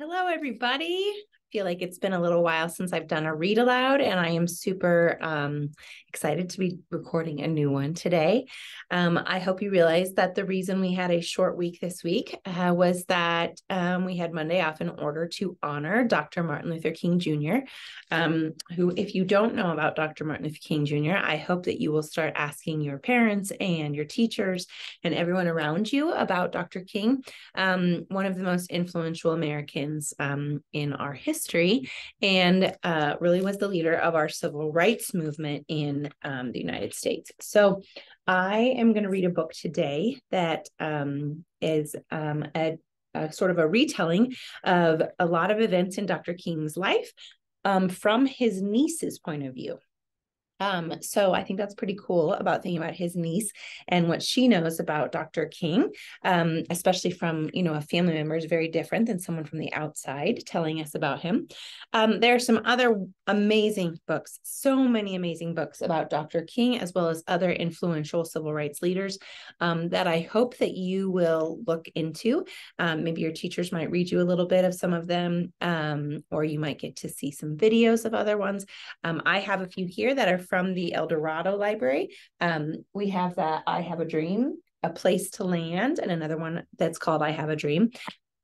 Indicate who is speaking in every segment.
Speaker 1: Hello, everybody. I feel like it's been a little while since I've done a read aloud, and I am super excited to be recording a new one today. I hope you realize that the reason we had a short week this week was that we had Monday off in order to honor Dr. Martin Luther King Jr., who, if you don't know about Dr. Martin Luther King Jr., I hope that you will start asking your parents and your teachers and everyone around you about Dr. King, one of the most influential Americans in our history, and really was the leader of our civil rights movement in the United States. So I am going to read a book today that is a sort of a retelling of a lot of events in Dr. King's life from his niece's point of view. So I think that's pretty cool about thinking about his niece and what she knows about Dr. King, especially from, a family member is very different than someone from the outside telling us about him. There are some other amazing books, so many amazing books about Dr. King, as well as other influential civil rights leaders that I hope that you will look into. Maybe your teachers might read you a little bit of some of them, or you might get to see some videos of other ones. I have a few here that are from the El Dorado Library. We have that I Have a Dream, A Place to Land, and another one that's called I Have a Dream.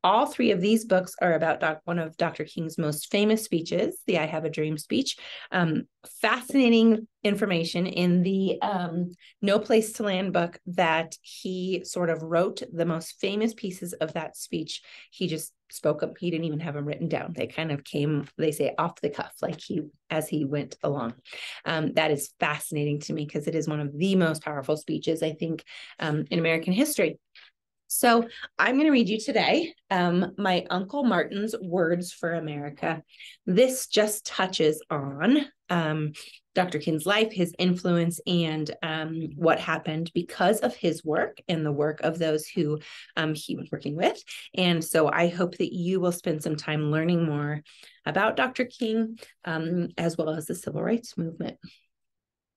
Speaker 1: All three of these books are about one of Dr. King's most famous speeches, the I Have a Dream speech. Fascinating information in the No Place to Land book that he sort of wrote the most famous pieces of that speech. He just spoke up. He didn't even have them written down. They kind of came, they say, off the cuff, like as he went along. That is fascinating to me because it is one of the most powerful speeches, I think, in American history. So I'm going to read you today my Uncle Martin's Words for America. This just touches on Dr. King's life, his influence, and what happened because of his work and the work of those who he was working with. And so I hope that you will spend some time learning more about Dr. King, as well as the civil rights movement.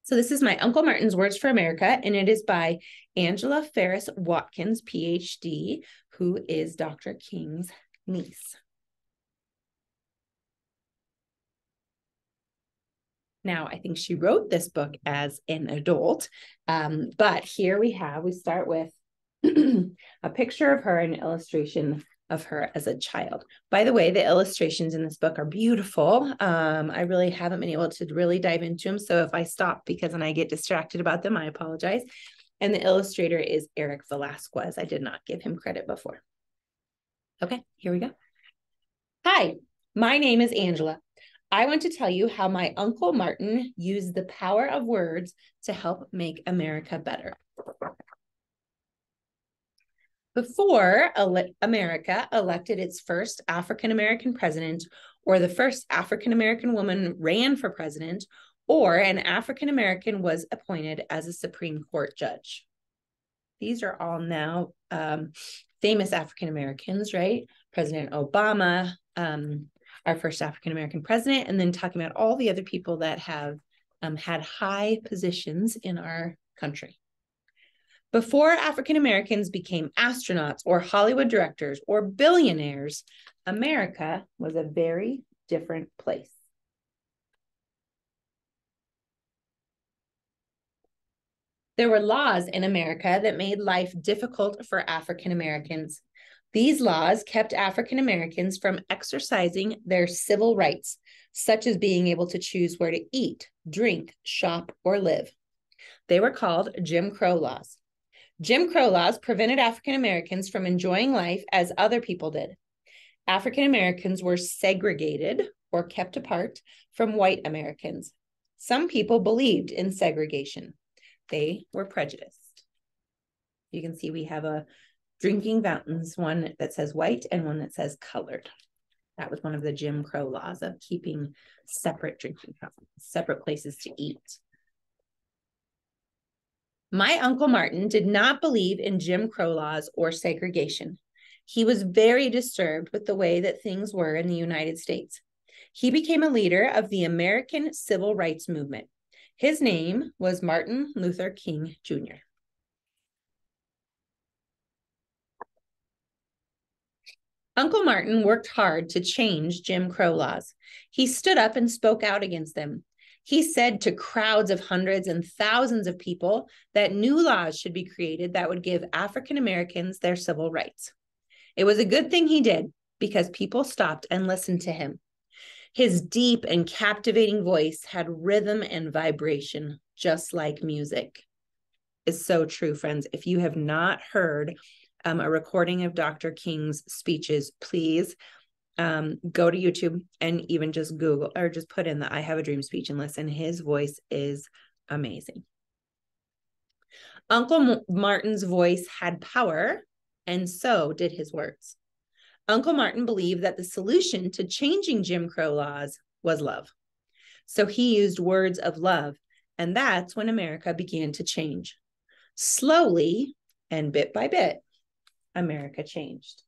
Speaker 1: So this is my Uncle Martin's Words for America, and it is by Angela Ferris Watkins, PhD, who is Dr. King's niece. Now, I think she wrote this book as an adult, but here we start with a picture of her and an illustration of her as a child. By the way, the illustrations in this book are beautiful. I really haven't been able to really dive into them. So if I stop because then I get distracted about them, I apologize. And the illustrator is Eric Velasquez. I did not give him credit before. Okay, here we go. Hi, my name is Angela. I want to tell you how my Uncle Martin used the power of words to help make America better. Before America elected its first African-American president, or the first African-American woman ran for president, or an African-American was appointed as a Supreme Court judge. These are all now famous African-Americans, right? President Obama, our first African-American president, and then talking about all the other people that have had high positions in our country. Before African-Americans became astronauts or Hollywood directors or billionaires, America was a very different place. There were laws in America that made life difficult for African-Americans. These laws kept African-Americans from exercising their civil rights, such as being able to choose where to eat, drink, shop, or live. They were called Jim Crow laws. Jim Crow laws prevented African Americans from enjoying life as other people did. African Americans were segregated or kept apart from white Americans. Some people believed in segregation. They were prejudiced. You can see we have a drinking fountains, one that says white and one that says colored. That was one of the Jim Crow laws of keeping separate drinking fountains, separate places to eat. My Uncle Martin did not believe in Jim Crow laws or segregation. He was very disturbed with the way that things were in the United States. He became a leader of the American Civil Rights Movement. His name was Martin Luther King Jr. Uncle Martin worked hard to change Jim Crow laws. He stood up and spoke out against them. He said to crowds of hundreds and thousands of people that new laws should be created that would give African Americans their civil rights. It was a good thing he did because people stopped and listened to him. His deep and captivating voice had rhythm and vibration, just like music. It's so true, friends. If you have not heard a recording of Dr. King's speeches, please go to YouTube and even just Google or just put in the I Have a Dream speech and listen. His voice is amazing. Uncle Martin's voice had power, and so did his words. Uncle Martin believed that the solution to changing Jim Crow laws was love. So he used words of love, and that's when America began to change. Slowly and bit by bit, America changed.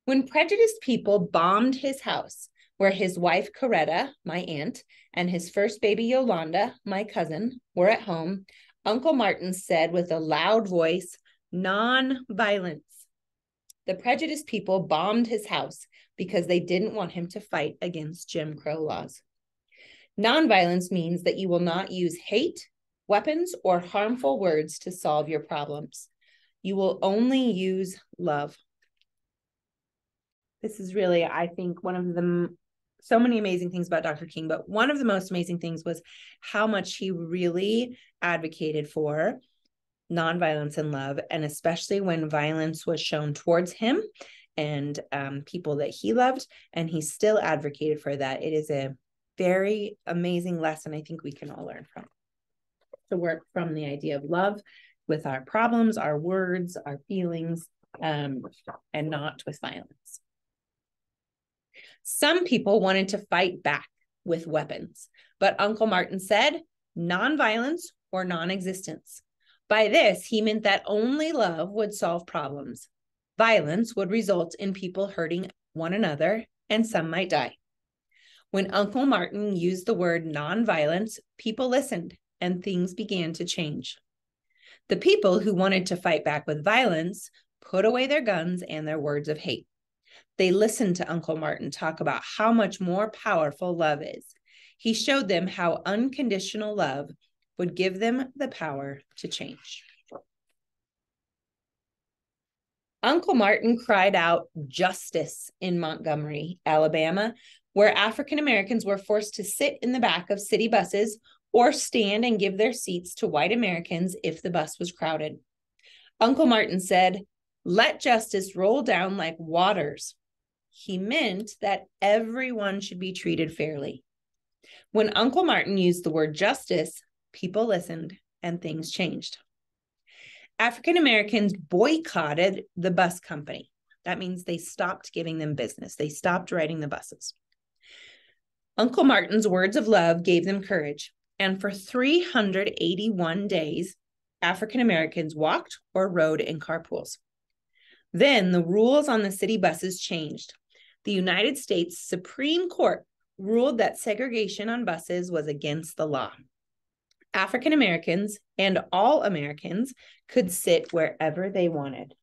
Speaker 1: When prejudiced people bombed his house, where his wife Coretta, my aunt, and his first baby Yolanda, my cousin, were at home, Uncle Martin said with a loud voice, "Non-violence." The prejudiced people bombed his house because they didn't want him to fight against Jim Crow laws. Non-violence means that you will not use hate, weapons, or harmful words to solve your problems. You will only use love. This is really, I think, one of the so many amazing things about Dr. King, but one of the most amazing things was how much he really advocated for nonviolence and love, and especially when violence was shown towards him and people that he loved, and he still advocated for that. It is a very amazing lesson I think we can all learn from, to work from the idea of love with our problems, our words, our feelings, and not with violence. Some people wanted to fight back with weapons, but Uncle Martin said nonviolence or non-existence. By this, he meant that only love would solve problems. Violence would result in people hurting one another, and some might die. When Uncle Martin used the word nonviolence, people listened, and things began to change. The people who wanted to fight back with violence put away their guns and their words of hate. They listened to Uncle Martin talk about how much more powerful love is. He showed them how unconditional love would give them the power to change. Uncle Martin cried out justice in Montgomery, Alabama, where African Americans were forced to sit in the back of city buses or stand and give their seats to white Americans if the bus was crowded. Uncle Martin said, "Let justice roll down like waters." He meant that everyone should be treated fairly. When Uncle Martin used the word justice, people listened and things changed. African Americans boycotted the bus company. That means they stopped giving them business. They stopped riding the buses. Uncle Martin's words of love gave them courage. And for 381 days, African Americans walked or rode in carpools. Then the rules on the city buses changed. The United States Supreme Court ruled that segregation on buses was against the law. African Americans and all Americans could sit wherever they wanted.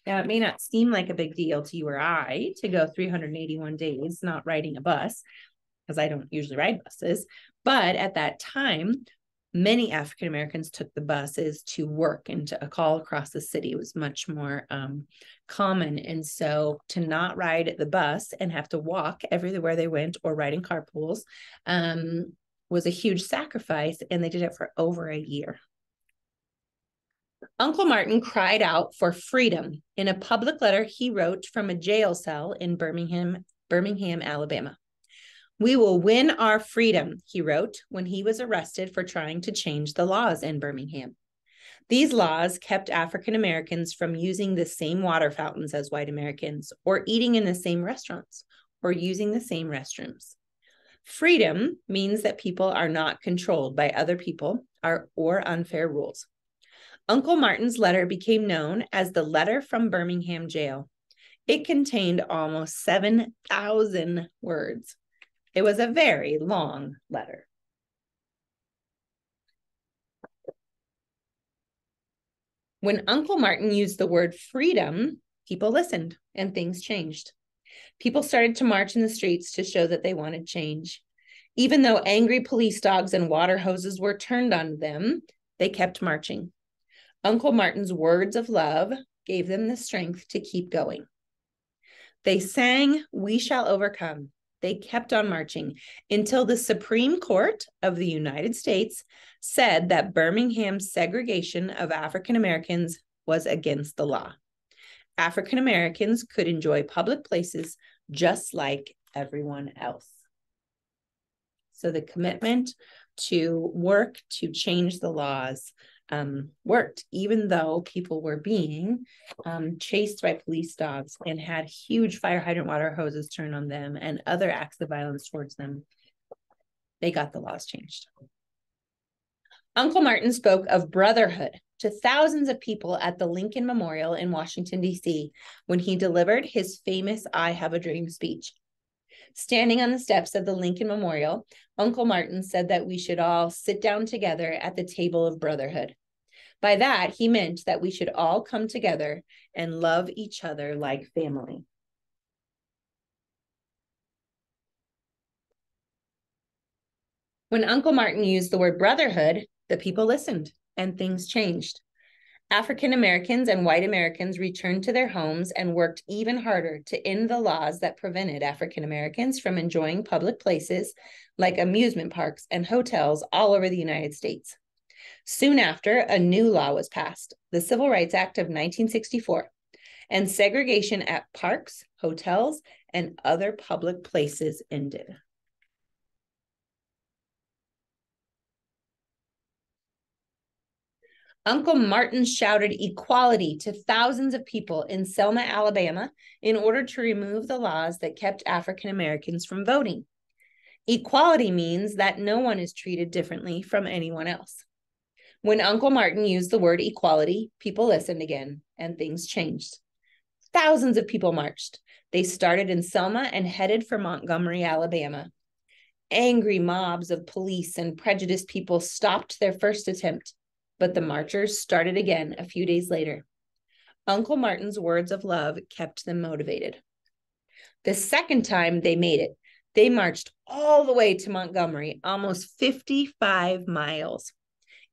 Speaker 1: Now, it may not seem like a big deal to you or I to go 381 days not riding a bus, because I don't usually ride buses, but at that time, many African Americans took the buses to work and to a call across the city. It was much more common. And so to not ride the bus and have to walk everywhere they went or ride in carpools was a huge sacrifice. And they did it for over a year. Uncle Martin cried out for freedom in a public letter he wrote from a jail cell in Birmingham, Alabama. "We will win our freedom," he wrote when he was arrested for trying to change the laws in Birmingham. These laws kept African Americans from using the same water fountains as white Americans, or eating in the same restaurants, or using the same restrooms. Freedom means that people are not controlled by other people or unfair rules. Uncle Martin's letter became known as the Letter from Birmingham Jail. It contained almost 7,000 words. It was a very long letter. When Uncle Martin used the word freedom, people listened and things changed. People started to march in the streets to show that they wanted change. Even though angry police dogs and water hoses were turned on them, they kept marching. Uncle Martin's words of love gave them the strength to keep going. They sang, "We shall overcome." They kept on marching until the Supreme Court of the United States said that Birmingham's segregation of African Americans was against the law. African Americans could enjoy public places just like everyone else. So the commitment to work to change the laws worked, even though people were being chased by police dogs and had huge fire hydrant water hoses turned on them and other acts of violence towards them. They got the laws changed. Uncle Martin spoke of brotherhood to thousands of people at the Lincoln Memorial in Washington, D.C., when he delivered his famous "I Have a Dream" speech. Standing on the steps of the Lincoln Memorial, Uncle Martin said that we should all sit down together at the table of brotherhood. By that, he meant that we should all come together and love each other like family. When Uncle Martin used the word brotherhood, the people listened and things changed. African Americans and white Americans returned to their homes and worked even harder to end the laws that prevented African Americans from enjoying public places like amusement parks and hotels all over the United States. Soon after, a new law was passed, the Civil Rights Act of 1964, and segregation at parks, hotels, and other public places ended. Uncle Martin shouted equality to thousands of people in Selma, Alabama, in order to remove the laws that kept African Americans from voting. Equality means that no one is treated differently from anyone else. When Uncle Martin used the word equality, people listened again, and things changed. Thousands of people marched. They started in Selma and headed for Montgomery, Alabama. Angry mobs of police and prejudiced people stopped their first attempt, but the marchers started again a few days later. Uncle Martin's words of love kept them motivated. The second time they made it, they marched all the way to Montgomery, almost 55 miles.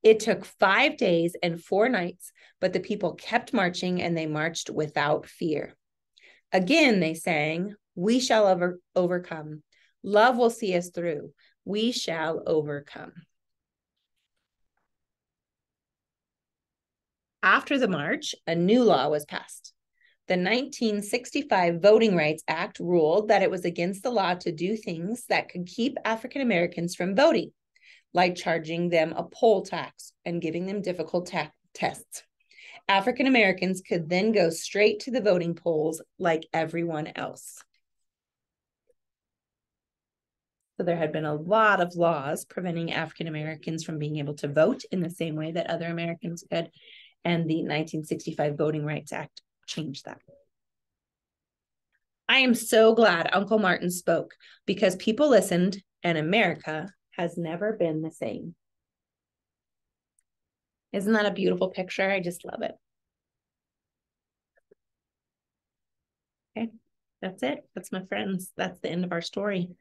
Speaker 1: It took 5 days and 4 nights, but the people kept marching and they marched without fear. Again, they sang, "We shall overcome. Love will see us through. We shall overcome." After the march, a new law was passed. The 1965 Voting Rights Act ruled that it was against the law to do things that could keep African Americans from voting, like charging them a poll tax and giving them difficult tests. African Americans could then go straight to the voting polls like everyone else. So there had been a lot of laws preventing African Americans from being able to vote in the same way that other Americans could, and the 1965 Voting Rights Act changed that. I am so glad Uncle Martin spoke because people listened and America has never been the same. Isn't that a beautiful picture? I just love it. Okay, that's it. That's my friends. That's the end of our story.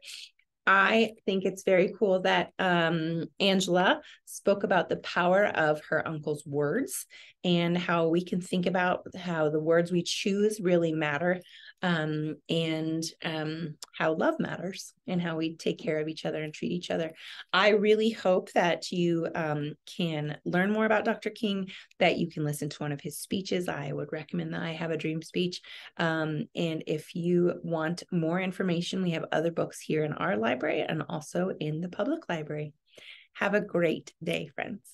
Speaker 1: I think it's very cool that Angela spoke about the power of her uncle's words and how we can think about how the words we choose really matter, and how love matters and how we take care of each other and treat each other. I really hope that you can learn more about Dr. King, that you can listen to one of his speeches. I would recommend the "I Have a Dream" speech. And if you want more information, we have other books here in our library and also in the public library. Have a great day, friends.